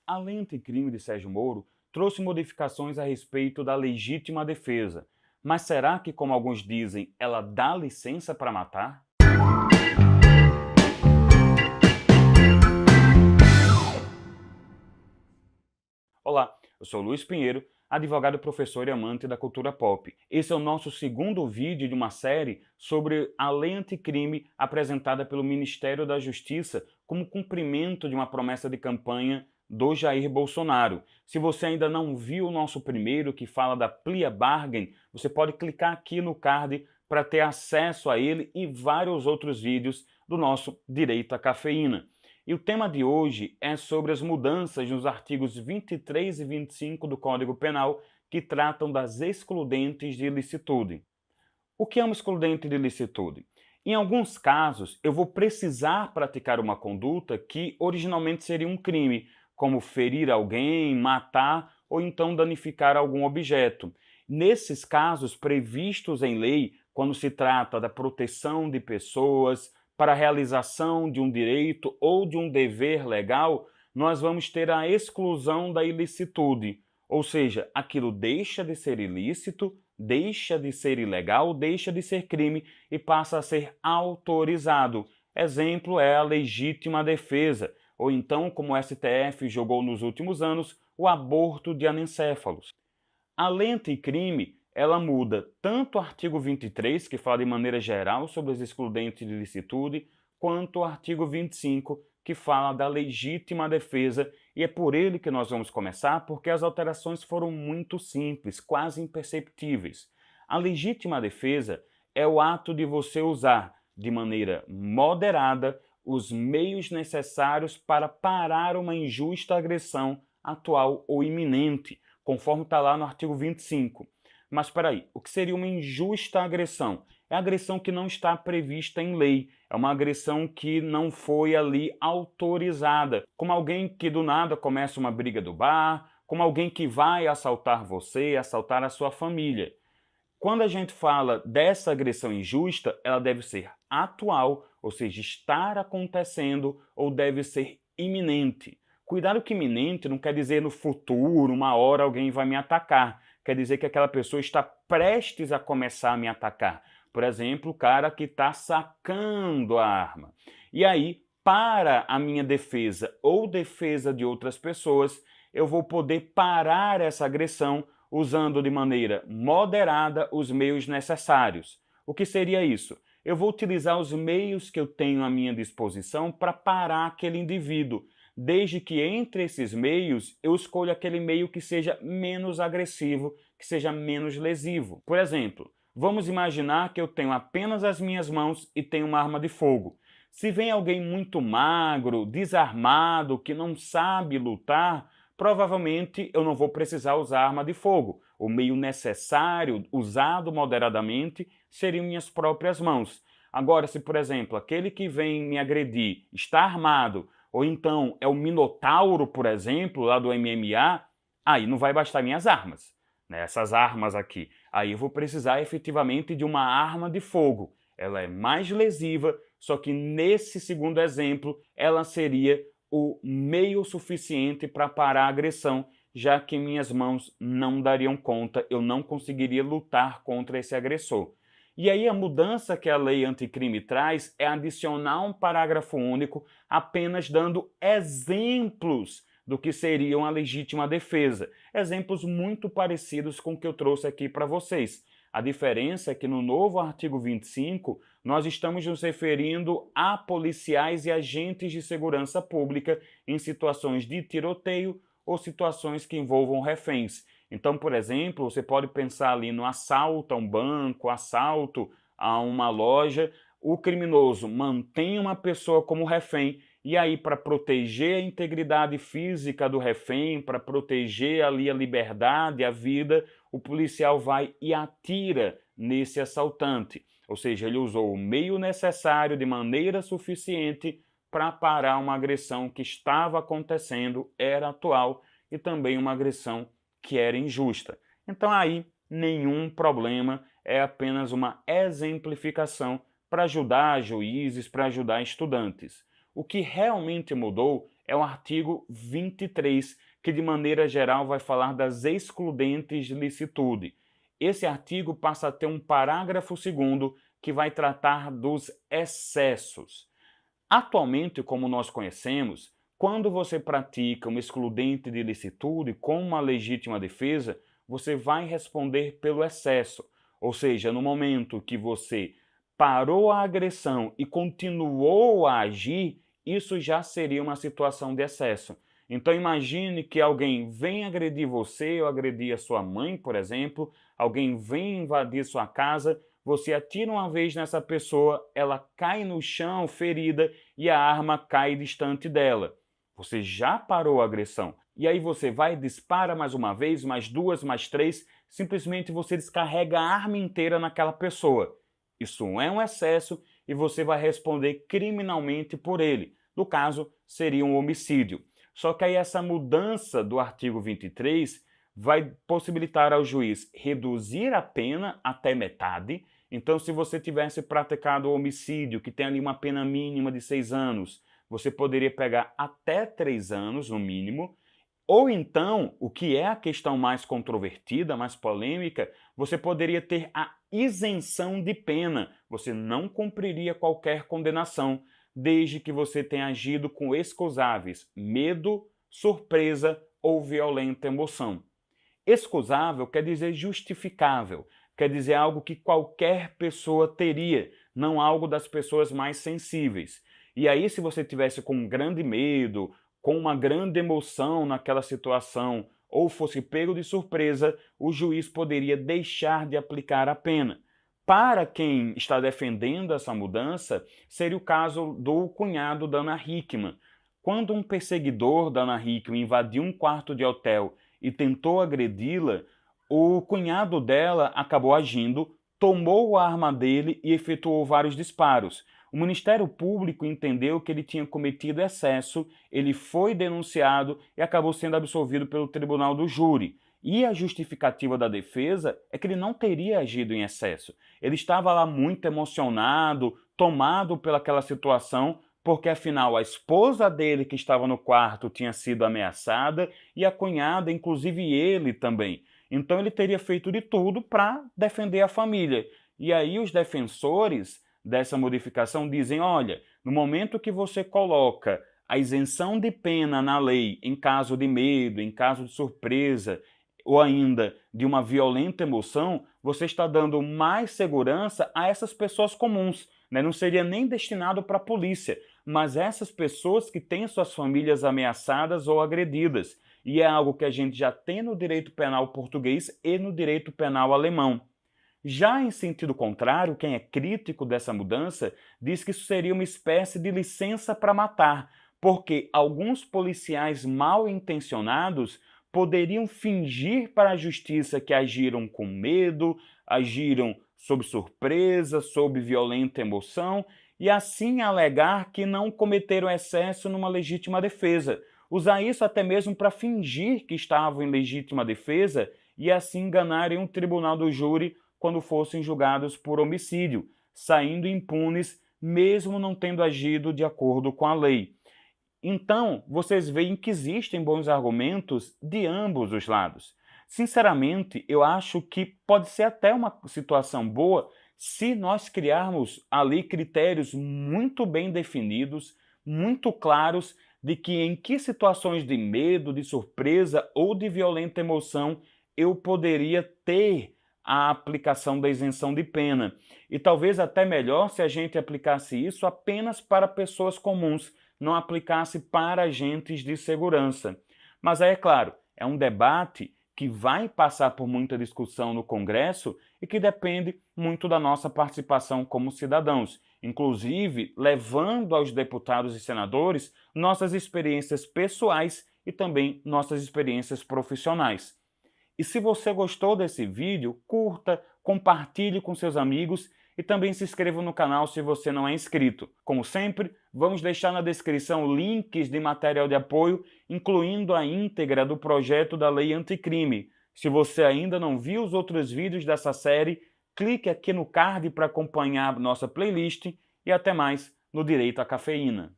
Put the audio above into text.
A lei anticrime de Sérgio Moro trouxe modificações a respeito da legítima defesa. Mas será que, como alguns dizem, ela dá licença para matar? Olá, eu sou Luiz Pinheiro, advogado, professor e amante da cultura pop. Esse é o nosso segundo vídeo de uma série sobre a lei anticrime apresentada pelo Ministério da Justiça como cumprimento de uma promessa de campanha do Jair Bolsonaro. Se você ainda não viu o nosso primeiro, que fala da plea bargain, você pode clicar aqui no card para ter acesso a ele e vários outros vídeos do nosso Direito à Cafeína. E o tema de hoje é sobre as mudanças nos artigos 23 e 25 do Código Penal que tratam das excludentes de ilicitude. O que é uma excludente de ilicitude? Em alguns casos, eu vou precisar praticar uma conduta que originalmente seria um crime, como ferir alguém, matar ou então danificar algum objeto. Nesses casos previstos em lei, quando se trata da proteção de pessoas, para a realização de um direito ou de um dever legal, nós vamos ter a exclusão da ilicitude, ou seja, aquilo deixa de ser ilícito, deixa de ser ilegal, deixa de ser crime e passa a ser autorizado. Exemplo é a legítima defesa, ou então, como o STF julgou nos últimos anos, o aborto de anencéfalos. A lei anticrime, ela muda tanto o artigo 23, que fala de maneira geral sobre as excludentes de ilicitude, quanto o artigo 25, que fala da legítima defesa, e é por ele que nós vamos começar, porque as alterações foram muito simples, quase imperceptíveis. A legítima defesa é o ato de você usar, de maneira moderada, os meios necessários para parar uma injusta agressão atual ou iminente, conforme está lá no artigo 25. Mas espera aí, o que seria uma injusta agressão? É a agressão que não está prevista em lei, é uma agressão que não foi ali autorizada, como alguém que do nada começa uma briga do bar, como alguém que vai assaltar você, assaltar a sua família. Quando a gente fala dessa agressão injusta, ela deve ser atual, ou seja, estar acontecendo, ou deve ser iminente. Cuidado que iminente não quer dizer no futuro, uma hora alguém vai me atacar. Quer dizer que aquela pessoa está prestes a começar a me atacar. Por exemplo, o cara que está sacando a arma. E aí, para a minha defesa ou defesa de outras pessoas, eu vou poder parar essa agressão usando de maneira moderada os meios necessários. O que seria isso? Eu vou utilizar os meios que eu tenho à minha disposição para parar aquele indivíduo, desde que entre esses meios eu escolha aquele meio que seja menos agressivo, que seja menos lesivo. Por exemplo, vamos imaginar que eu tenho apenas as minhas mãos e tenho uma arma de fogo. Se vem alguém muito magro, desarmado, que não sabe lutar, provavelmente eu não vou precisar usar arma de fogo. O meio necessário, usado moderadamente, seriam minhas próprias mãos. Agora, se, por exemplo, aquele que vem me agredir está armado, ou então é o Minotauro, por exemplo, lá do MMA, aí não vai bastar minhas armas, né? Essas armas aqui. Aí eu vou precisar efetivamente de uma arma de fogo. Ela é mais lesiva, só que nesse segundo exemplo, ela seria o meio suficiente para parar a agressão, já que minhas mãos não dariam conta, eu não conseguiria lutar contra esse agressor. E aí a mudança que a lei anticrime traz é adicionar um parágrafo único apenas dando exemplos do que seriam a legítima defesa. Exemplos muito parecidos com o que eu trouxe aqui para vocês. A diferença é que no novo artigo 25, nós estamos nos referindo a policiais e agentes de segurança pública em situações de tiroteio ou situações que envolvam reféns. Então, por exemplo, você pode pensar ali no assalto a um banco, assalto a uma loja, o criminoso mantém uma pessoa como refém e aí, para proteger a integridade física do refém, para proteger ali a liberdade, a vida, o policial vai e atira nesse assaltante. Ou seja, ele usou o meio necessário de maneira suficiente para parar uma agressão que estava acontecendo, era atual, e também uma agressão que era injusta. Então aí, nenhum problema, é apenas uma exemplificação para ajudar juízes, para ajudar estudantes. O que realmente mudou é o artigo 23, que de maneira geral vai falar das excludentes de licitude. Esse artigo passa a ter um parágrafo 2º que vai tratar dos excessos. Atualmente, como nós conhecemos, quando você pratica uma excludente de licitude com uma legítima defesa, você vai responder pelo excesso, ou seja, no momento que você parou a agressão e continuou a agir, isso já seria uma situação de excesso. Então imagine que alguém vem agredir você ou agredir a sua mãe, por exemplo, alguém vem invadir sua casa, você atira uma vez nessa pessoa, ela cai no chão ferida e a arma cai distante dela. Você já parou a agressão. E aí você vai, dispara mais uma vez, mais duas, mais três, simplesmente você descarrega a arma inteira naquela pessoa. Isso é um excesso e você vai responder criminalmente por ele. No caso, seria um homicídio. Só que aí essa mudança do artigo 23 vai possibilitar ao juiz reduzir a pena até metade. Então, se você tivesse praticado o homicídio, que tem ali uma pena mínima de 6 anos, você poderia pegar até 3 anos, no mínimo. Ou então, o que é a questão mais controvertida, mais polêmica, você poderia ter a isenção de pena. Você não cumpriria qualquer condenação, desde que você tenha agido com excusáveis medo, surpresa ou violenta emoção. Excusável quer dizer justificável, quer dizer algo que qualquer pessoa teria, não algo das pessoas mais sensíveis. E aí, se você tivesse com um grande medo, com uma grande emoção naquela situação, ou fosse pego de surpresa, o juiz poderia deixar de aplicar a pena. Para quem está defendendo essa mudança, seria o caso do cunhado da Ana Hickman. Quando um perseguidor da Ana Hickman invadiu um quarto de hotel e tentou agredi-la, o cunhado dela acabou agindo, tomou a arma dele e efetuou vários disparos. O Ministério Público entendeu que ele tinha cometido excesso, ele foi denunciado e acabou sendo absolvido pelo tribunal do júri. E a justificativa da defesa é que ele não teria agido em excesso. Ele estava lá muito emocionado, tomado pelaquela situação, porque afinal a esposa dele que estava no quarto tinha sido ameaçada e a cunhada, inclusive ele também. Então ele teria feito de tudo para defender a família. E aí os defensores dessa modificação dizem, olha, no momento que você coloca a isenção de pena na lei em caso de medo, em caso de surpresa, ou ainda de uma violenta emoção, você está dando mais segurança a essas pessoas comuns, né? Não seria nem destinado para a polícia, mas essas pessoas que têm suas famílias ameaçadas ou agredidas. E é algo que a gente já tem no direito penal português e no direito penal alemão. Já em sentido contrário, quem é crítico dessa mudança diz que isso seria uma espécie de licença para matar, porque alguns policiais mal intencionados poderiam fingir para a justiça que agiram com medo, agiram sob surpresa, sob violenta emoção, e assim alegar que não cometeram excesso numa legítima defesa. Usar isso até mesmo para fingir que estavam em legítima defesa e assim enganarem um tribunal do júri quando fossem julgados por homicídio, saindo impunes mesmo não tendo agido de acordo com a lei. Então, vocês veem que existem bons argumentos de ambos os lados. Sinceramente, eu acho que pode ser até uma situação boa se nós criarmos ali critérios muito bem definidos, muito claros, de que em que situações de medo, de surpresa ou de violenta emoção eu poderia ter a aplicação da isenção de pena. E talvez até melhor se a gente aplicasse isso apenas para pessoas comuns, não aplicasse para agentes de segurança. Mas aí, é claro, é um debate que vai passar por muita discussão no Congresso e que depende muito da nossa participação como cidadãos, inclusive levando aos deputados e senadores nossas experiências pessoais e também nossas experiências profissionais. E se você gostou desse vídeo, curta, compartilhe com seus amigos e também se inscreva no canal se você não é inscrito. Como sempre, vamos deixar na descrição links de material de apoio, incluindo a íntegra do projeto da Lei Anticrime. Se você ainda não viu os outros vídeos dessa série, clique aqui no card para acompanhar nossa playlist e até mais no Direito à Cafeína.